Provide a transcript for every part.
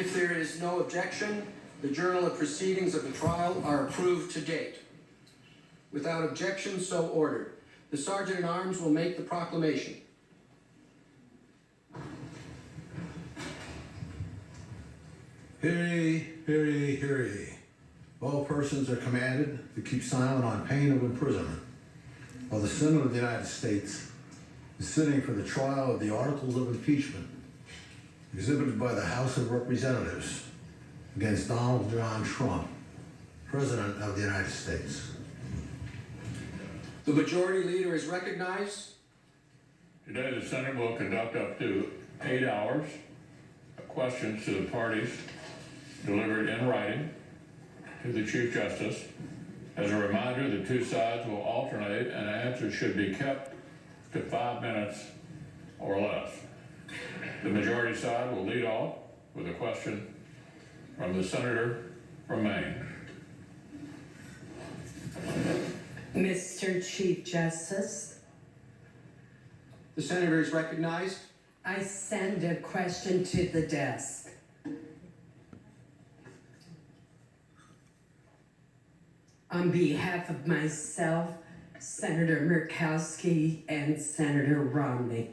If there is no objection, the journal of proceedings of the trial are approved to date. Without objection, so ordered. The Sergeant-at-Arms will make the proclamation. Hear, hear, hear. All persons are commanded to keep silent on pain of imprisonment while the Senate of the United States is sitting for the trial of the articles of impeachment exhibited by the House of Representatives against Donald John Trump, President of the United States. The Majority Leader is recognized. Today, the Senate will conduct up to 8 hours of questions to the parties delivered in writing to the Chief Justice. As a reminder, the two sides will alternate and answers should be kept to 5 minutes or less. The majority side will lead off with a question from the senator from Maine. Mr. Chief Justice, The senator is recognized. I send a question to the desk. On behalf of myself, Senator Murkowski, and Senator Romney.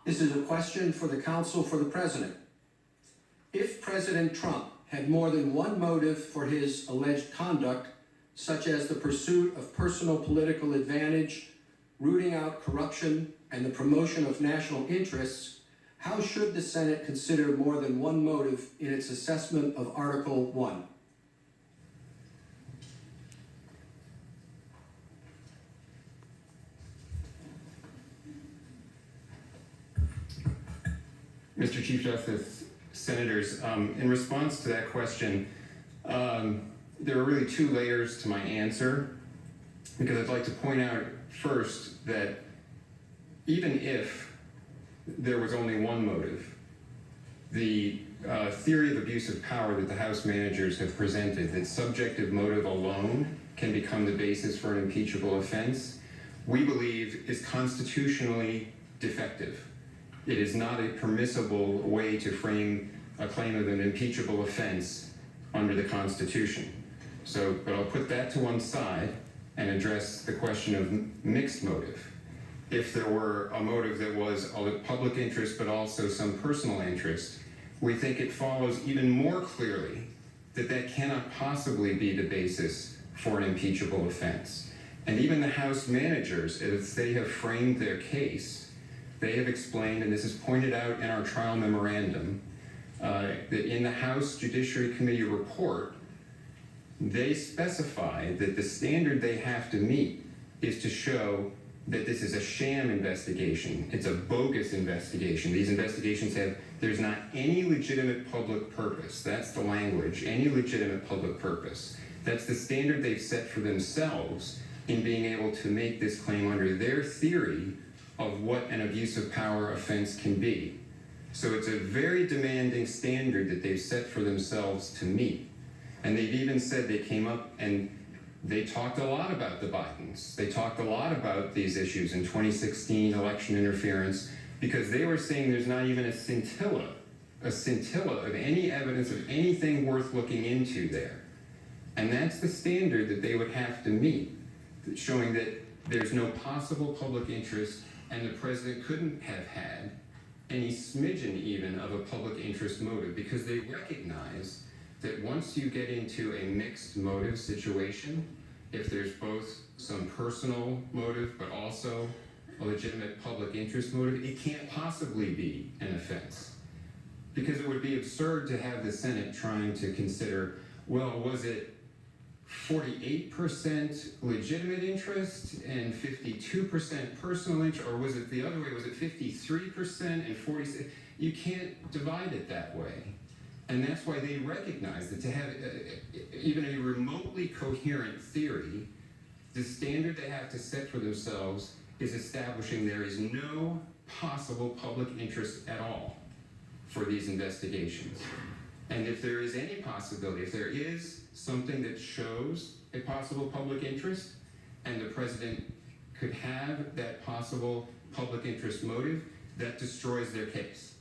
This is a question for the counsel for the president. If President Trump had more than one motive for his alleged conduct, such as the pursuit of personal political advantage, rooting out corruption, and the promotion of national interests, how should the Senate consider more than one motive in its assessment of Article 1? Mr. Chief Justice, Senators, in response to that question, there are really two layers to my answer, because I'd like to point out first that even if there was only one motive, the theory of abuse of power that the House managers have presented, that subjective motive alone can become the basis for an impeachable offense, we believe is constitutionally defective. It is not a permissible way to frame a claim of an impeachable offense under the Constitution. But I'll put that to one side and address the question of mixed motive. If there were a motive that was of public interest but also some personal interest, we think it follows even more clearly that that cannot possibly be the basis for an impeachable offense. And even the House managers, as they have framed their case, they have explained, and this is pointed out in our trial memorandum, that in the House Judiciary Committee report, they specify that the standard they have to meet is to show that this is a sham investigation. It's a bogus investigation. These investigations there's not any legitimate public purpose. That's the language, any legitimate public purpose. That's the standard they've set for themselves in being able to make this claim under their theory of what an abuse of power offense can be. So it's a very demanding standard that they've set for themselves to meet. And they've even said they came up and they talked a lot about the Bidens. They talked a lot about these issues in 2016 election interference, because they were saying there's not even a scintilla of any evidence of anything worth looking into there. And that's the standard that they would have to meet, showing that there's no possible public interest and the president couldn't have had any smidgen even of a public interest motive, because they recognize that once you get into a mixed motive situation, if there's both some personal motive but also a legitimate public interest motive, it can't possibly be an offense. Because it would be absurd to have the Senate trying to consider, well, was it 48% legitimate interest and 52% personal interest, or was it the other way? Was it 53% and 46%? You can't divide it that way. And that's why they recognize that to have even a remotely coherent theory, the standard they have to set for themselves is establishing there is no possible public interest at all for these investigations. And if there is any possibility, if there is something that shows a possible public interest, and the president could have that possible public interest motive, that destroys their case.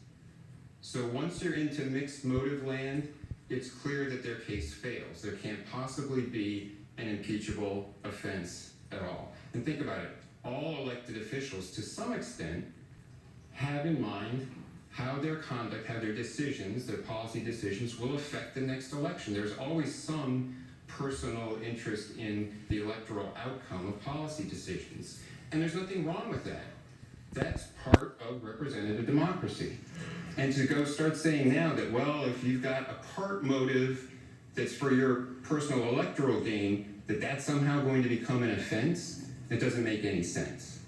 So once you're into mixed motive land, it's clear that their case fails. There can't possibly be an impeachable offense at all. And think about it, all elected officials, to some extent, have in mind how their conduct, how their decisions, their policy decisions will affect the next election. There's always some personal interest in the electoral outcome of policy decisions. And there's nothing wrong with that. That's part of representative democracy. And to go start saying now that, well, if you've got a part motive that's for your personal electoral gain, that that's somehow going to become an offense, it doesn't make any sense.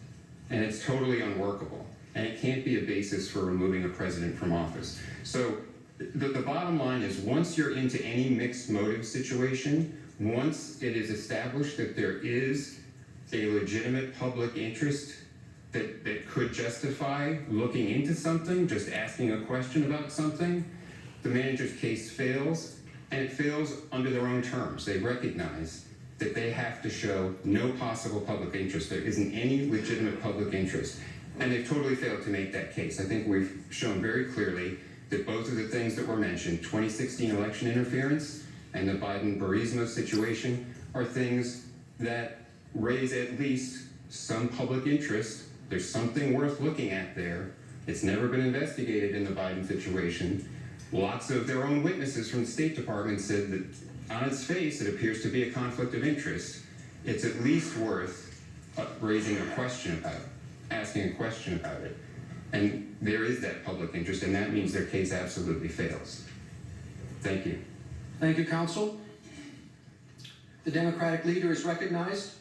And it's totally unworkable. And it can't be a basis for removing a president from office. So the bottom line is, once you're into any mixed motive situation, once it is established that there is a legitimate public interest that could justify looking into something, just asking a question about something, the manager's case fails, and it fails under their own terms. They recognize that they have to show no possible public interest. There isn't any legitimate public interest. And they've totally failed to make that case. I think we've shown very clearly that both of the things that were mentioned, 2016 election interference and the Biden-Burisma situation, are things that raise at least some public interest. There's something worth looking at there. It's never been investigated in the Biden situation. Lots of their own witnesses from the State Department said that on its face, it appears to be a conflict of interest. It's at least worth raising a question about, asking a question about it. And there is that public interest, and that means their case absolutely fails. Thank you. Thank you, counsel. The Democratic leader is recognized.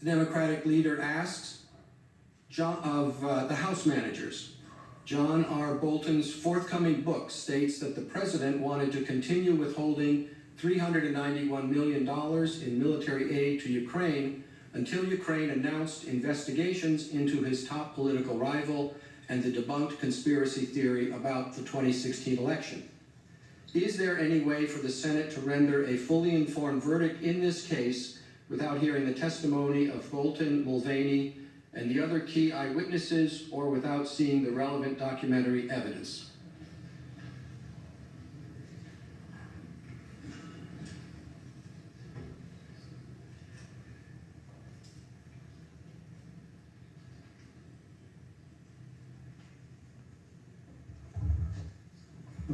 The Democratic leader asks the House managers. John R. Bolton's forthcoming book states that the president wanted to continue withholding $391 million in military aid to Ukraine until Ukraine announced investigations into his top political rival and the debunked conspiracy theory about the 2016 election. Is there any way for the Senate to render a fully informed verdict in this case without hearing the testimony of Bolton, Mulvaney, and the other key eyewitnesses, or without seeing the relevant documentary evidence?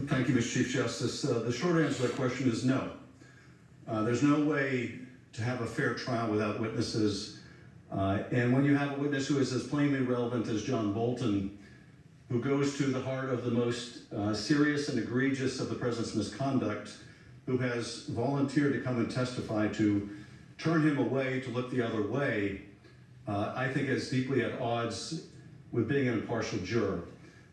Thank you, Mr. Chief Justice. The short answer to that question is no. There's no way to have a fair trial without witnesses. And when you have a witness who is as plainly relevant as John Bolton, who goes to the heart of the most serious and egregious of the president's misconduct, who has volunteered to come and testify to turn him away, to look the other way, I think is deeply at odds with being an impartial juror.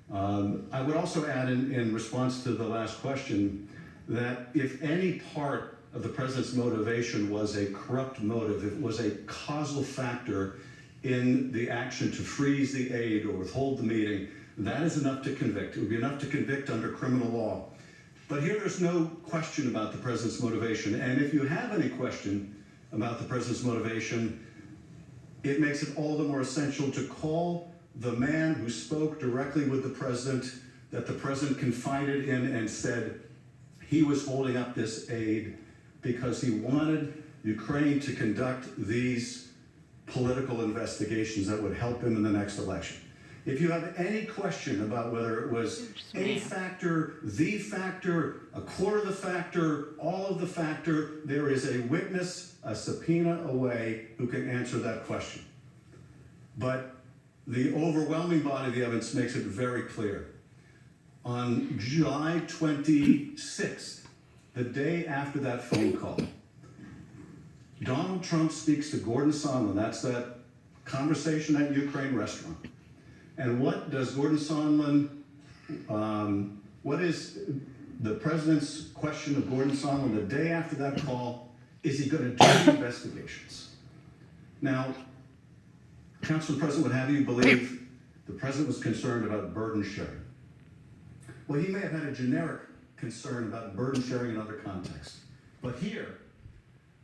I would also add in response to the last question that if any part of the president's motivation was a corrupt motive, it was a causal factor in the action to freeze the aid or withhold the meeting, that is enough to convict. It would be enough to convict under criminal law. But here there's no question about the president's motivation. And if you have any question about the president's motivation, it makes it all the more essential to call the man who spoke directly with the president, that the president confided in and said he was holding up this aid because he wanted Ukraine to conduct these political investigations that would help him in the next election. If you have any question about whether it was a factor, the factor, a quarter of the factor, all of the factor, there is a witness, a subpoena away, who can answer that question. But the overwhelming body of the evidence makes it very clear. On July 26th, the day after that phone call, Donald Trump speaks to Gordon Sondland. That's that conversation at Ukraine restaurant. And what does Gordon Sondland, what is the president's question of Gordon Sondland the day after that call? Is he going to do the investigations? Now, Council President would have you believe the president was concerned about burden sharing. Well, he may have had a generic concern about burden sharing in other contexts. But here,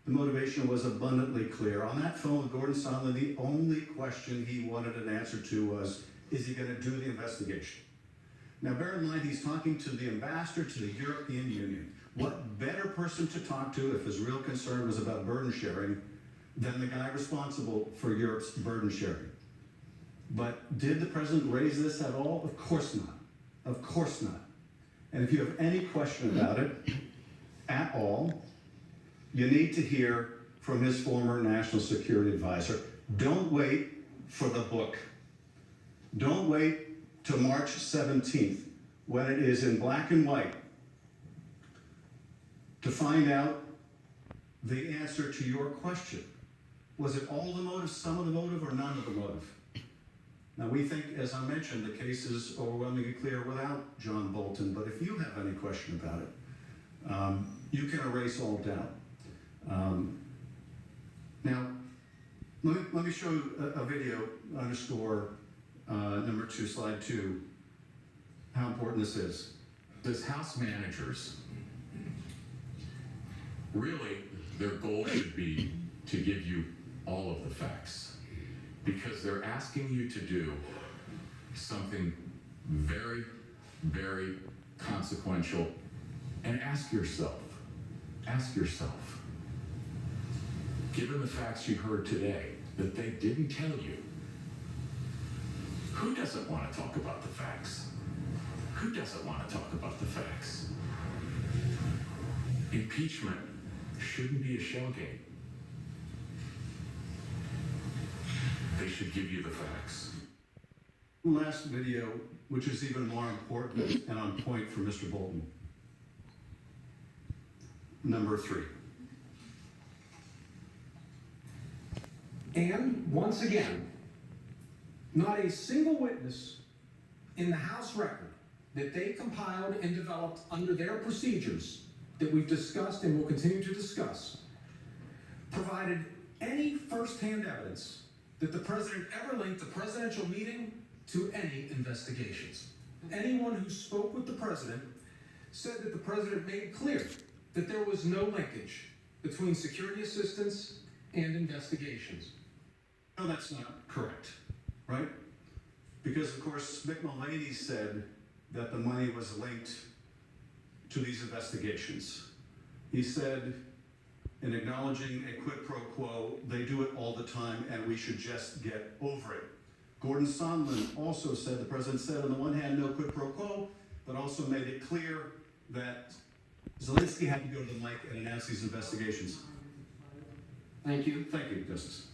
the motivation was abundantly clear. On that phone with Gordon Sondland, the only question he wanted an answer to was, is he going to do the investigation? Now, bear in mind, he's talking to the ambassador to the European Union. What better person to talk to if his real concern was about burden sharing than the guy responsible for Europe's burden sharing? But did the president raise this at all? Of course not. Of course not. And if you have any question about it at all, you need to hear from his former national security advisor. Don't wait for the book. Don't wait till March 17th when it is in black and white to find out the answer to your question. Was it all the motive, some of the motive, or none of the motive? Now, we think, as I mentioned, the case is overwhelmingly clear without John Bolton, but if you have any question about it, you can erase all doubt. Now, let me show you a video, underscore number 2, slide 2, how important this is. As House managers, really, their goal should be to give you all of the facts, because they're asking you to do something very, very consequential. And ask yourself, given the facts you heard today that they didn't tell you, who doesn't want to talk about the facts? Who doesn't want to talk about the facts? Impeachment shouldn't be a shell game. They should give you the facts. Last video, which is even more important and on point for Mr. Bolton. Number 3. And once again, not a single witness in the House record that they compiled and developed under their procedures that we've discussed and will continue to discuss provided any firsthand evidence that the president ever linked the presidential meeting to any investigations. Anyone who spoke with the president said that the president made clear that there was no linkage between security assistance and investigations. No, that's not correct, right? Because, of course, Mick Mulvaney said that the money was linked to these investigations. He said, in acknowledging a quid pro quo, they do it all the time and we should just get over it. Gordon Sondland also said, the president said, on the one hand, no quid pro quo, but also made it clear that Zelensky had to go to the mic and announce these investigations. Thank you. Thank you, Justice.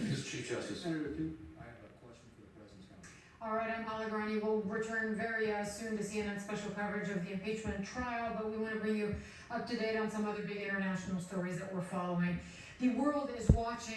Mr. Chief Justice. Senator Duke, I have a question for the President's Counsel. All right, I'm Holly Garni. We'll return very soon to CNN special coverage of the impeachment trial, but we want to bring you up to date on some other big international stories that we're following. The world is watching.